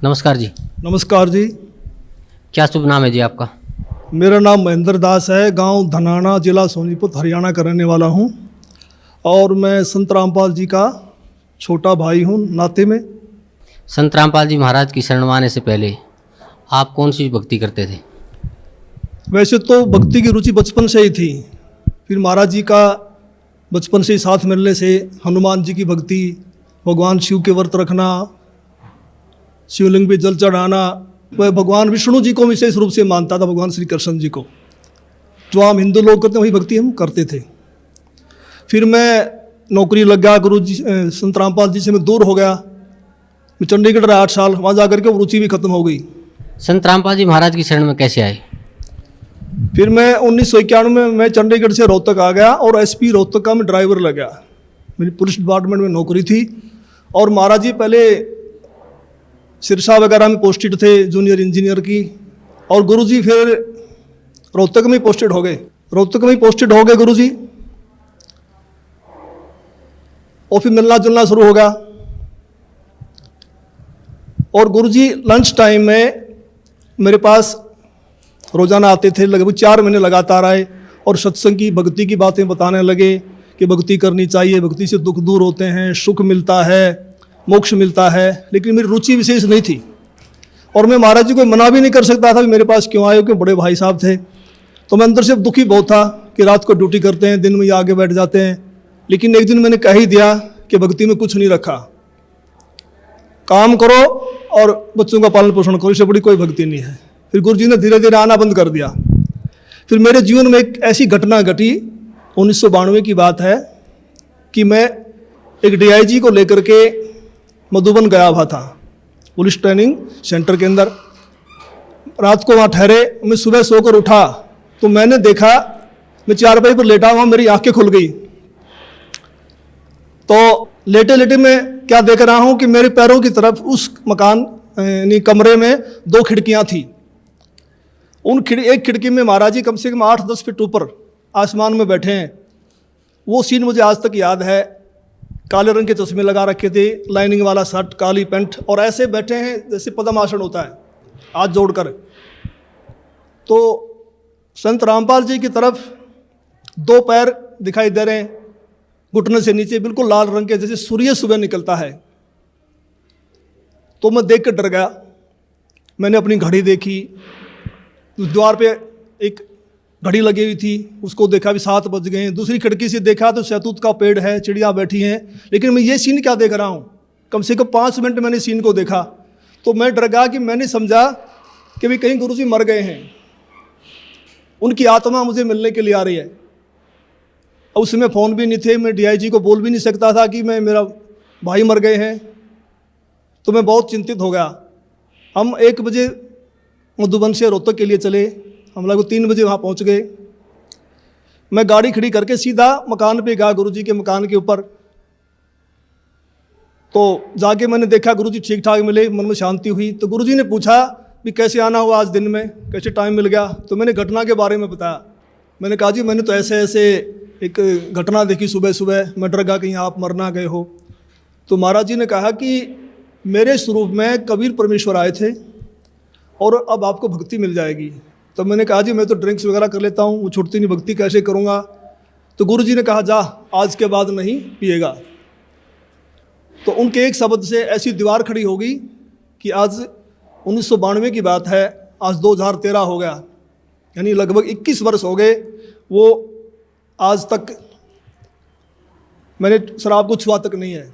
नमस्कार जी। नमस्कार जी। क्या शुभ नाम है जी आपका? मेरा नाम महेंद्र दास है। गांव धनाना, जिला सोनीपत, हरियाणा का रहने वाला हूं और मैं संत रामपाल जी का छोटा भाई हूं नाते में। संत रामपाल जी महाराज की शरण में आने से पहले आप कौन सी भक्ति करते थे? वैसे तो भक्ति की रुचि बचपन से ही थी। फिर महाराज जी का बचपन से ही साथ मिलने से हनुमान जी की भक्ति, भगवान शिव के व्रत रखना, शिवलिंग पे जल चढ़ाना, वह भगवान विष्णु जी को विशेष रूप से मानता था, भगवान श्री कृष्ण जी को। जो आम हिंदू लोग करते हैं वही भक्ति हम करते थे। फिर मैं नौकरी लग गया, गुरु जी संत रामपाल जी से मैं दूर हो गया। मैं चंडीगढ़ रहा 8 साल, वहाँ जा करके रुचि भी खत्म हो गई। संत रामपाल जी महाराज की शरण में कैसे आए? फिर मैं 1991 में मैं चंडीगढ़ से रोहतक आ गया और एसपी रोहतक का मैं ड्राइवर लग गया। मेरी पुलिस डिपार्टमेंट में नौकरी थी और महाराज जी पहले सिरसा वगैरह में पोस्टेड थे, जूनियर इंजीनियर की, और गुरुजी फिर रोहतक में पोस्टेड हो गए। गुरुजी, और फिर मिलना जुलना शुरू हो गया। और गुरुजी लंच टाइम में मेरे पास रोजाना आते थे, लगभग 4 महीने लगातार आए और सत्संग की, भक्ति की बातें बताने लगे कि भक्ति करनी चाहिए, भक्ति से दुख दूर होते हैं, सुख मिलता है, मोक्ष मिलता है। लेकिन मेरी रुचि विशेष नहीं थी और मैं महाराज जी को मना भी नहीं कर सकता था कि मेरे पास क्यों आए, क्योंकि बड़े भाई साहब थे। तो मैं अंदर से दुखी बहुत था कि रात को ड्यूटी करते हैं, दिन में ये आगे बैठ जाते हैं। लेकिन एक दिन मैंने कह ही दिया कि भक्ति में कुछ नहीं रखा, काम करो और बच्चों का पालन पोषण करो, इससे बड़ी कोई भक्ति नहीं है। फिर गुरु जी ने धीरे धीरे आना बंद कर दिया। फिर मेरे जीवन में एक ऐसी घटना घटी, 1992 की बात है, कि मैं एक DIG को लेकर के मधुबन गया हुआ था, पुलिस ट्रेनिंग सेंटर के अंदर। रात को वहाँ ठहरे, मैं सुबह सोकर उठा तो मैंने देखा, मैं चारपाई पर लेटा हुआ, मेरी आंखें खुल गई। तो लेटे लेटे मैं क्या देख रहा हूँ कि मेरे पैरों की तरफ उस मकान यानी कमरे में 2 खिड़कियाँ थी। एक खिड़की में महाराज जी कम से कम 8-10 फीट ऊपर आसमान में बैठे हैं। वो सीन मुझे आज तक याद है। काले रंग के चश्मे लगा रखे थे, लाइनिंग वाला शर्ट, काली पैंट, और ऐसे बैठे हैं जैसे पद्मासन होता है, हाथ जोड़कर। तो संत रामपाल जी की तरफ 2 पैर दिखाई दे रहे हैं, घुटने से नीचे बिल्कुल लाल रंग के, जैसे सूर्य सुबह निकलता है। तो मैं देख कर डर गया। मैंने अपनी घड़ी देखी, उस द्वार पे एक घड़ी लगी हुई थी, उसको देखा भी 7 बज गए हैं। दूसरी खिड़की से देखा तो शहतूत का पेड़ है, चिड़िया बैठी हैं। लेकिन मैं ये सीन क्या देख रहा हूँ, कम से कम 5 मिनट मैंने सीन को देखा। तो मैं डर गया कि मैंने समझा कि भाई कहीं गुरुजी मर गए हैं, उनकी आत्मा मुझे मिलने के लिए आ रही है। उस समय फ़ोन भी नहीं थे, मैं DIG को बोल भी नहीं सकता था कि मेरा भाई मर गए हैं। तो मैं बहुत चिंतित हो गया। हम 1 बजे मधुबन से रोहतक के लिए चले, हम लोग 3 बजे वहाँ पहुँच गए। मैं गाड़ी खड़ी करके सीधा मकान पे गया, गुरुजी के मकान के ऊपर। तो जाके मैंने देखा गुरुजी ठीक ठाक मिले, मन में शांति हुई। तो गुरुजी ने पूछा भी कैसे आना हुआ आज दिन में, कैसे टाइम मिल गया। तो मैंने घटना के बारे में बताया। मैंने कहा जी मैंने तो ऐसे ऐसे एक घटना देखी सुबह सुबह, मैं डर गया कहीं आप मर ना गए हो। तो महाराज जी ने कहा कि मेरे स्वरूप में कबीर परमेश्वर आए थे और अब आपको भक्ति मिल जाएगी। तो मैंने कहा जी मैं तो ड्रिंक्स वगैरह कर लेता हूँ, वो छूटती नहीं, भक्ति कैसे करूँगा। तो गुरुजी ने कहा जा, आज के बाद नहीं पिएगा। तो उनके एक शब्द से ऐसी दीवार खड़ी हो गई कि आज 1992 की बात है, आज 2013 हो गया, यानी लगभग 21 वर्ष हो गए। वो आज तक मैंने शराब को छुआ तक नहीं है।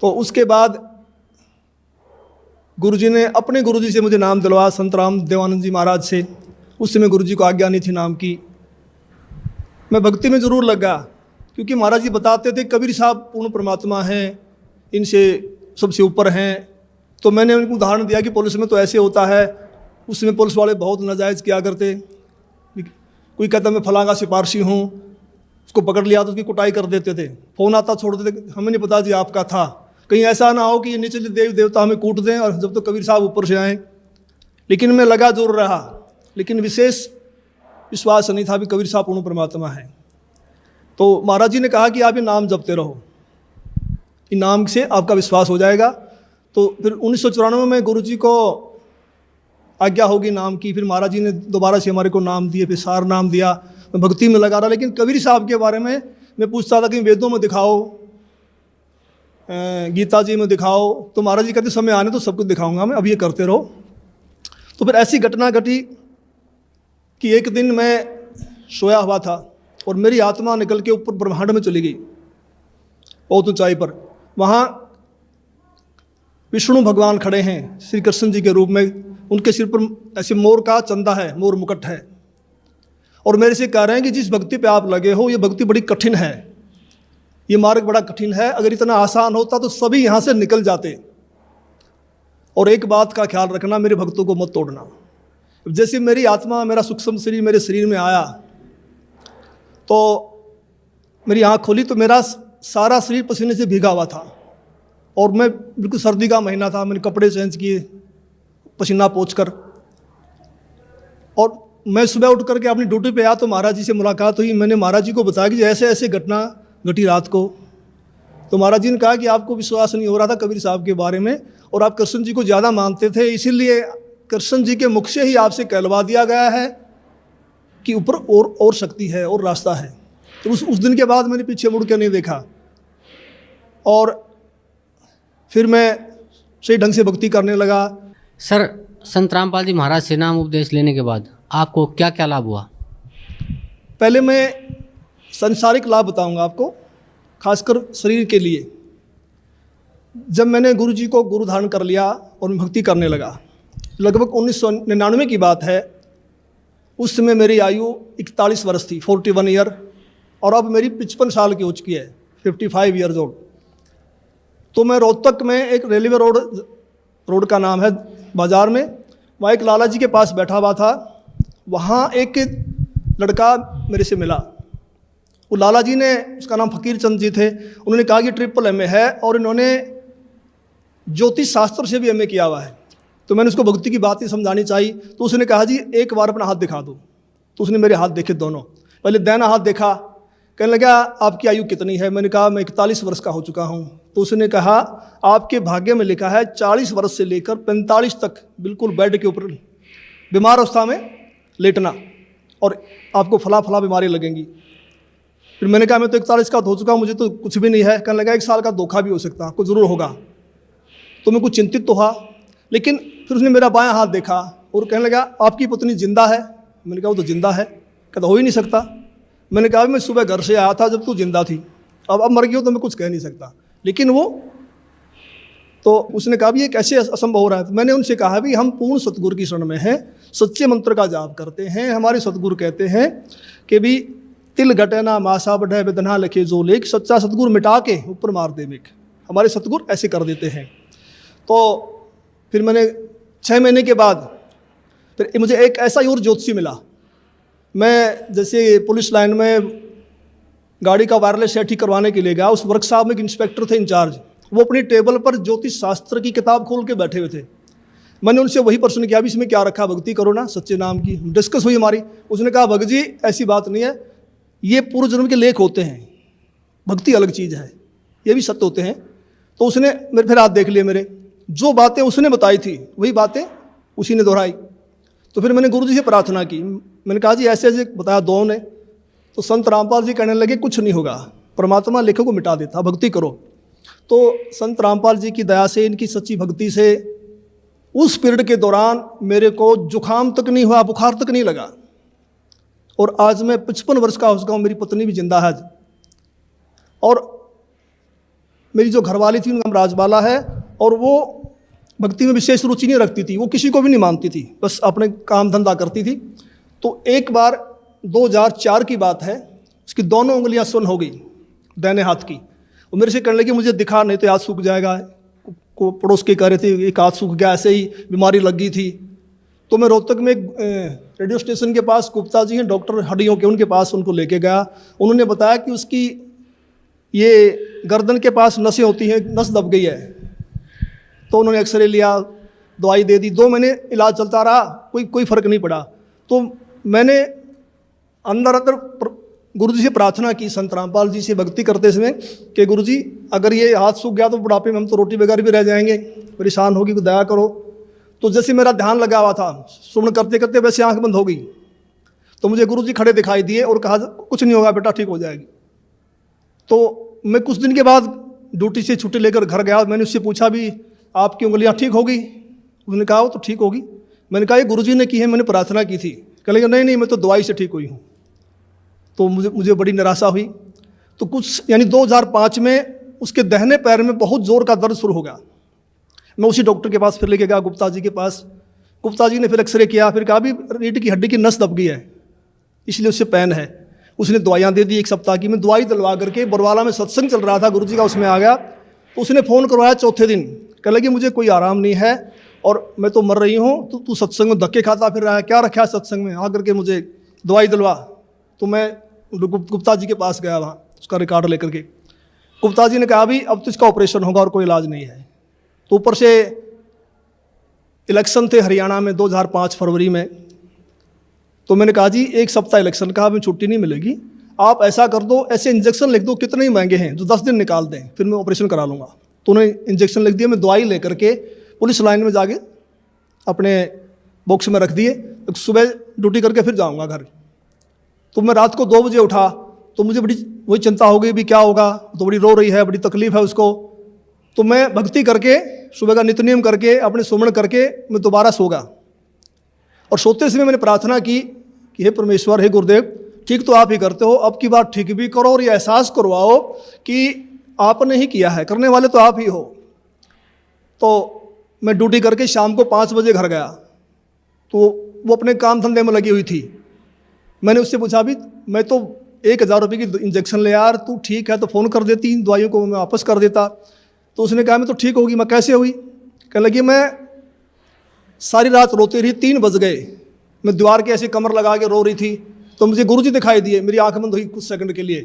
तो उसके बाद गुरुजी ने अपने गुरुजी से मुझे नाम दिलवाया, संत राम देवानंद जी महाराज से। उस समय गुरुजी को आज्ञा नहीं थी नाम की। मैं भक्ति में ज़रूर लगा, क्योंकि महाराज जी बताते थे कबीर साहब पूर्ण परमात्मा हैं, इनसे सबसे ऊपर हैं। तो मैंने उनको उदाहरण दिया कि पुलिस में तो ऐसे होता है। उस समय पुलिस वाले बहुत नाजायज़ किया करते। कोई कहता मैं फलांगा सिपारसी हूँ, उसको पकड़ लिया तो उसकी कुटाई कर देते थे, फ़ोन आता छोड़ देते, हमें नहीं पता जी आपका था। कहीं ऐसा ना हो कि ये निचले देव देवता हमें कूट दें और जब तो कबीर साहब ऊपर से आएँ। लेकिन मैं लगा जरूर रहा, लेकिन विशेष विश्वास नहीं था भी कबीर साहब पूर्ण परमात्मा है। तो महाराज जी ने कहा कि आप ये नाम जपते रहो, इन नाम से आपका विश्वास हो जाएगा। तो फिर 1994 में गुरुजी को आज्ञा होगी नाम की, फिर महाराज जी ने दोबारा से हमारे को नाम दिए, फिर सार नाम दिया। मैं भक्ति में लगा रहा, लेकिन कबीर साहब के बारे में मैं पूछता था कि वेदों में दिखाओ, गीता जी में दिखाओ, तो महाराज जी कहते समय आने तो सब कुछ दिखाऊंगा मैं, अब ये करते रहो। तो फिर ऐसी घटना घटी कि एक दिन मैं सोया हुआ था और मेरी आत्मा निकल के ऊपर ब्रह्मांड में चली गई, बहुत ऊंचाई पर। वहाँ विष्णु भगवान खड़े हैं श्री कृष्ण जी के रूप में, उनके सिर पर ऐसे मोर का चंदा है, मोर मुकुट है, और मेरे से कह रहे हैं कि जिस भक्ति पे आप लगे हो ये भक्ति बड़ी कठिन है, ये मार्ग बड़ा कठिन है, अगर इतना आसान होता तो सभी यहाँ से निकल जाते। और एक बात का ख्याल रखना, मेरे भक्तों को मत तोड़ना। जैसे मेरी आत्मा, मेरा सूक्ष्म शरीर मेरे शरीर में आया तो मेरी आँख खोली तो मेरा सारा शरीर पसीने से भीगा हुआ था, और मैं बिल्कुल सर्दी का महीना था, मैंने कपड़े चेंज किए पसीना पोंछकर, और मैं सुबह उठ करके अपनी ड्यूटी पे आया तो महाराज जी से मुलाकात हुई। मैंने महाराज जी को बताया कि ऐसे ऐसे घटना घटी रात को। तो महाराज जी ने कहा कि आपको विश्वास नहीं हो रहा था कबीर साहब के बारे में, और आप कृष्ण जी को ज़्यादा मानते थे, इसीलिए कृष्ण जी के मुख से ही आपसे कहलवा दिया गया है कि ऊपर और शक्ति है और रास्ता है। तो उस दिन के बाद मैंने पीछे मुड़ के नहीं देखा, और फिर मैं सही ढंग से भक्ति करने लगा। सर, संत रामपाल जी महाराज से नाम उपदेश लेने के बाद आपको क्या क्या लाभ हुआ? पहले मैं संसारिक लाभ बताऊंगा आपको, खासकर शरीर के लिए। जब मैंने गुरु जी को गुरु धारण कर लिया और मैं भक्ति करने लगा, लगभग 1999 की बात है, उस समय मेरी आयु 41 वर्ष थी, 41 ईयर, और अब मेरी 55 साल की हो चुकी है, 55 ईयर्स ओल्ड। तो मैं रोहतक में एक रेलवे रोड का नाम है बाज़ार में, वहाँ एक लाला जी के पास बैठा हुआ था। वहाँ एक लड़का मेरे से मिला, वो लाला जी ने, उसका नाम फकीर चंद जी थे, उन्होंने कहा कि MA है और इन्होंने ज्योतिष शास्त्र से भी MA किया हुआ है। तो मैंने उसको भक्ति की बातें समझानी चाहिए, तो उसने कहा जी एक बार अपना हाथ दिखा दो। तो उसने मेरे हाथ देखे दोनों, पहले दाहिना हाथ देखा, कहने लगा आपकी आयु कितनी है? मैंने कहा मैं 41 वर्ष का हो चुका हूँ। तो उसने कहा आपके भाग्य में लिखा है 40 वर्ष से लेकर 45 तक बिल्कुल बेड के ऊपर बीमार अवस्था में लेटना, और आपको फला फला बीमारी लगेंगी। फिर मैंने कहा मैं तो 41 का हो चुका हूँ, मुझे तो कुछ भी नहीं है। कहने लगा 1 साल का धोखा भी हो सकता, आपको ज़रूर होगा। तो मैं कुछ चिंतित तो हुआ, लेकिन फिर उसने मेरा बायां हाथ देखा और कहने लगा आपकी पत्नी जिंदा है? मैंने कहा वो तो जिंदा है। कहता हो ही नहीं सकता। मैंने कहा मैं सुबह घर से आया था जब तू जिंदा थी, अब मर गई हो तो मैं कुछ कह नहीं सकता। लेकिन वो तो उसने कहा भी ये कैसे असंभव हो रहा है? तो मैंने उनसे कहा भी हम पूर्ण सतगुरु की शरण में हैं, सच्चे मंत्र का जाप करते हैं। हमारे सतगुरु कहते हैं कि भी तिल घटना मासा बढ़े वेदना लिखे जो लेख, सच्चा सतगुरु मिटा के ऊपर मार दे मेघ। हमारे सतगुरु ऐसे कर देते हैं। तो फिर मैंने 6 महीने के बाद फिर मुझे एक ऐसा ही और ज्योतिषी मिला। मैं जैसे पुलिस लाइन में गाड़ी का वायरलेस सेट ठीक करवाने के लिए गया, उस वर्कशॉप में एक इंस्पेक्टर थे इंचार्ज, वो अपनी टेबल पर ज्योतिष शास्त्र की किताब खोल के बैठे हुए थे। मैंने उनसे वही प्रश्न किया भी इसमें क्या रखा, भक्ति करो ना सच्चे नाम की। डिस्कस हुई हमारी। उसने कहा भगत जी ऐसी बात नहीं है, ये पूर्व जन्म के लेख होते हैं, भक्ति अलग चीज़ है, ये भी सत्य होते हैं। तो उसने मेरे फिर हाथ देख लिए, मेरे जो बातें उसने बताई थी वही बातें उसी ने दोहराई। तो फिर मैंने गुरु जी से प्रार्थना की, मैंने कहा जी ऐसे ऐसे बताया दो ने। तो संत रामपाल जी कहने लगे कुछ नहीं होगा, परमात्मा लेखों को मिटा देता, भक्ति करो। तो संत रामपाल जी की दया से, इनकी सच्ची भक्ति से उस पीरियड के दौरान मेरे को जुकाम तक नहीं हुआ, बुखार तक नहीं लगा। और आज मैं 55 वर्ष का हो चुका हूँ, मेरी पत्नी भी जिंदा है। और मेरी जो घरवाली थी उनका नाम राजबाला है, और वो भक्ति में विशेष रुचि नहीं रखती थी, वो किसी को भी नहीं मानती थी, बस अपने काम धंधा करती थी। तो एक बार 2004 की बात है, उसकी दोनों उंगलियां सुन्न हो गई दाहिने हाथ की। वो मेरे से कहने लगी मुझे दिखा नहीं तो हाथ सूख जाएगा। को पड़ोस के कह रहे थे एक हाथ सूख गया, ऐसे ही बीमारी लग गई थी। तो मैं रोहतक में रेडियो स्टेशन के पास गुप्ता जी हैं डॉक्टर हड्डियों के, उनके पास उनको लेके गया। उन्होंने बताया कि उसकी ये गर्दन के पास नसें होती हैं, नस दब गई है। तो उन्होंने एक्सरे लिया, दवाई दे दी, 2 महीने इलाज चलता रहा, कोई फ़र्क नहीं पड़ा। तो मैंने अंदर गुरु जी से प्रार्थना की, संत रामपाल जी से भक्ति करते समय कि गुरु जी अगर ये हाथ सूख गया तो बुढ़ापे में हम तो रोटी बगैर भी रह जाएंगे, परेशान होगी, तो दया करो। तो जैसे मेरा ध्यान लगा हुआ था, सुमन करते करते वैसे आंख बंद हो गई, तो मुझे गुरु जी खड़े दिखाई दिए और कहा कुछ नहीं होगा बेटा, ठीक हो जाएगी। तो मैं कुछ दिन के बाद ड्यूटी से छुट्टी लेकर घर गया। मैंने उससे पूछा भी आपकी उंगलियां ठीक होगी? उसने कहा वो तो ठीक होगी। मैंने कहा ये गुरु जी ने की है, मैंने प्रार्थना की थी। कह लगे नहीं मैं तो दवाई से ठीक हुई हूँ। तो मुझे बड़ी निराशा हुई। तो कुछ यानी 2005 में उसके दाहिने पैर में बहुत ज़ोर का दर्द शुरू हो गया। मैं उसी डॉक्टर के पास फिर लेके गया, गुप्ता जी के पास। गुप्ता जी ने फिर एक्सरे किया, फिर कहा भी रीढ़ की हड्डी की नस दब गई है, इसलिए उससे पेन है। उसने दवाइयाँ दे दी 1 सप्ताह की। मैं दवाई दिलवा करके बरवाला में सत्संग चल रहा था गुरु जी का, उसमें आ गया। तो उसने फ़ोन करवाया चौथे दिन, कह लगी मुझे कोई आराम नहीं है और मैं तो मर रही हूँ, तो तू सत्संग में धक्के खाता फिर रहा है, क्या रखा है सत्संग में, आ करके मुझे दवाई दिलवा। तो मैं गुप्ता जी के पास गया, वहाँ उसका रिकॉर्ड लेकर के। गुप्ता जी ने कहा भी अब तो इसका ऑपरेशन होगा और कोई इलाज नहीं है। तो ऊपर से इलेक्शन थे हरियाणा में 2005 फरवरी में। तो मैंने कहा जी 1 सप्ताह इलेक्शन का, हमें छुट्टी नहीं मिलेगी, आप ऐसा कर दो, ऐसे इंजेक्शन लिख दो कितने ही महंगे हैं जो 10 दिन निकाल दें, फिर मैं ऑपरेशन करा लूँगा। तो उन्होंने इंजेक्शन लिख दिया। मैं दवाई लेकर के पुलिस लाइन में जाके अपने बॉक्स में रख दिए। सुबह ड्यूटी करके फिर जाऊँगा घर। तो मैं रात को 2 बजे उठा, तो मुझे बड़ी वही चिंता हो गई भी क्या होगा। तो बड़ी रो रही है, बड़ी तकलीफ़ है उसको। तो मैं भक्ति करके सुबह का नित्य नियम करके अपने सुमन करके मैं दोबारा सो गया। और सोते समय मैंने प्रार्थना की कि हे परमेश्वर, हे गुरुदेव, ठीक तो आप ही करते हो, अब की बार ठीक भी करो और ये एहसास करवाओ कि आपने ही किया है, करने वाले तो आप ही हो। तो मैं ड्यूटी करके शाम को 5 बजे घर गया। तो वो अपने काम धंधे में लगी हुई थी। मैंने उससे पूछा भी मैं तो 1000 रुपये की इंजेक्शन ले यार, तू ठीक है तो फ़ोन कर देती, इन दवाइयों को मैं वापस कर देता। तो उसने कहा मैं तो ठीक होगी। मैं कैसे हुई? कहने लगी मैं सारी रात रोती रही, 3 बज गए, मैं दीवार के ऐसे कमर लगा के रो रही थी। तो मुझे गुरुजी दिखाई दिए, मेरी आंख बंद हुई कुछ सेकंड के लिए।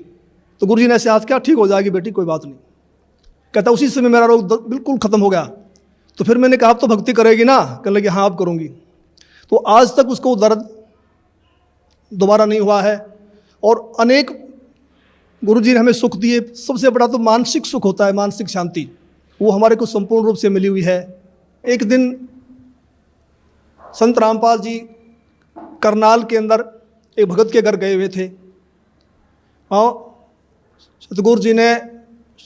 तो गुरुजी ने ऐसे हाथ किया, ठीक हो जाएगी बेटी, कोई बात नहीं। कहता उसी समय मेरा रोग बिल्कुल ख़त्म हो गया। तो फिर मैंने कहा आप तो भक्ति करेगी ना? कहने लगी हाँ अब करूँगी। तो आज तक उसको दर्द दोबारा नहीं हुआ है। और अनेक गुरुजी ने हमें सुख दिए। सबसे बड़ा तो मानसिक सुख होता है, मानसिक शांति, वो हमारे को संपूर्ण रूप से मिली हुई है। एक दिन संत रामपाल जी करनाल के अंदर एक भगत के घर गए हुए थे। और सतगुरु जी ने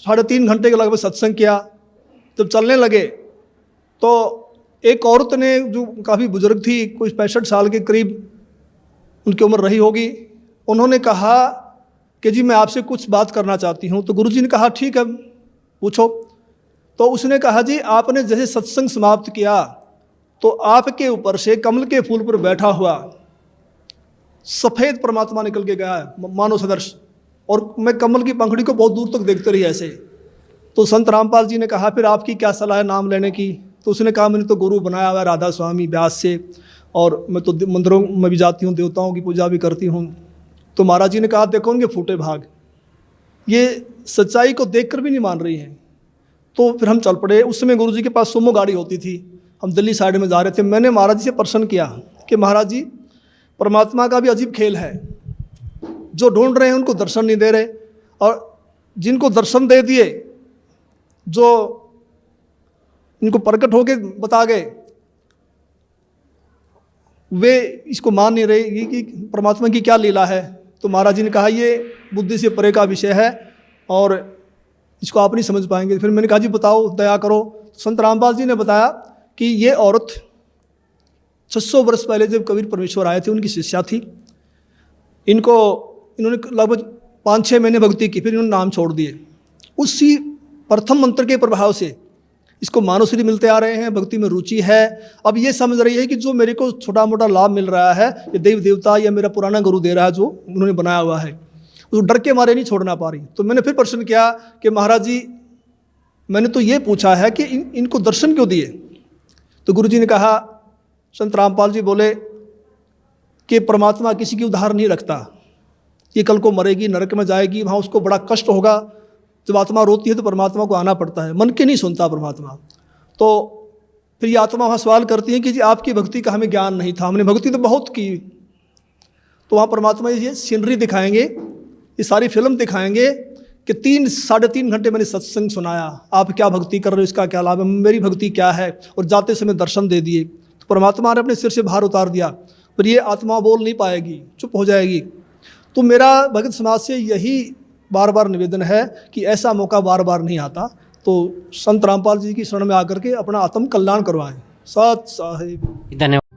3.5 घंटे के लगभग सत्संग किया। जब चलने लगे तो एक औरत ने, जो काफ़ी बुजुर्ग थी, कोई 65 साल के करीब उनकी उम्र रही होगी, उन्होंने कहा कि जी मैं आपसे कुछ बात करना चाहती हूँ। तो गुरुजी ने कहा ठीक है पूछो। तो उसने कहा जी आपने जैसे सत्संग समाप्त किया तो आपके ऊपर से कमल के फूल पर बैठा हुआ सफ़ेद परमात्मा निकल के गया है, मानव सदृश, और मैं कमल की पंखड़ी को बहुत दूर तक देखते रही ऐसे। तो संत रामपाल जी ने कहा फिर आपकी क्या सलाह है नाम लेने की? तो उसने कहा मैंने तो गुरु बनाया हुआ है राधा स्वामी व्यास से, और मैं तो मंदिरों में भी जाती हूँ, देवताओं की पूजा भी करती हूँ। तो महाराज जी ने कहा देखो उनके फूटे भाग, ये सच्चाई को देखकर भी नहीं मान रही हैं। तो फिर हम चल पड़े। उस समय गुरु जी के पास सुमो गाड़ी होती थी, हम दिल्ली साइड में जा रहे थे। मैंने महाराज जी से प्रश्न किया कि महाराज जी परमात्मा का भी अजीब खेल है, जो ढूंढ रहे हैं उनको दर्शन नहीं दे रहे, और जिनको दर्शन दे दिए, जो इनको प्रकट होके बता गए, वे इसको मान नहीं रहे ये कि परमात्मा की क्या लीला है। तो महाराज जी ने कहा ये बुद्धि से परे का विषय है और इसको आप नहीं समझ पाएंगे। फिर मैंने कहा जी बताओ, दया करो। तो संत रामपाल जी ने बताया कि ये औरत 600 वर्ष पहले जब कबीर परमेश्वर आए थे उनकी शिष्या थी। इन्होंने लगभग 5-6 महीने भक्ति की, फिर इन्होंने नाम छोड़ दिए। उसी प्रथम मंत्र के प्रभाव से इसको मानवश्री मिलते आ रहे हैं, भक्ति में रुचि है। अब ये समझ रही है कि जो मेरे को छोटा मोटा लाभ मिल रहा है ये देव देवता या मेरा पुराना गुरु दे रहा है, जो उन्होंने बनाया हुआ है, तो डर के मारे नहीं छोड़ना पा रही। तो मैंने फिर प्रश्न किया कि महाराज जी मैंने तो ये पूछा है कि इनको दर्शन क्यों दिए? तो गुरु जी ने कहा, संत रामपाल जी बोले कि परमात्मा किसी की उधार नहीं रखता, ये कल को मरेगी, नरक में जाएगी, वहाँ उसको बड़ा कष्ट होगा। जब आत्मा रोती है तो परमात्मा को आना पड़ता है, मन के नहीं सुनता परमात्मा। तो फिर ये आत्मा वहाँ सवाल करती है कि जी आपकी भक्ति का हमें ज्ञान नहीं था, हमने भक्ति तो बहुत की। तो वहाँ परमात्मा ये सीनरी दिखाएंगे ये सारी फिल्म दिखाएंगे कि 3-3.5 घंटे मैंने सत्संग सुनाया, आप क्या भक्ति कर रहे हो, इसका क्या लाभ है, मेरी भक्ति क्या है, और जाते समय दर्शन दे दिए। तो परमात्मा ने अपने सिर से भार उतार दिया, पर ये आत्मा बोल नहीं पाएगी, चुप हो जाएगी। तो मेरा भगत समाज से यही बार बार निवेदन है कि ऐसा मौका बार बार नहीं आता, तो संत रामपाल जी की शरण में आकर के अपना आत्म कल्याण करवाएं। सत साहिब। धन्यवाद।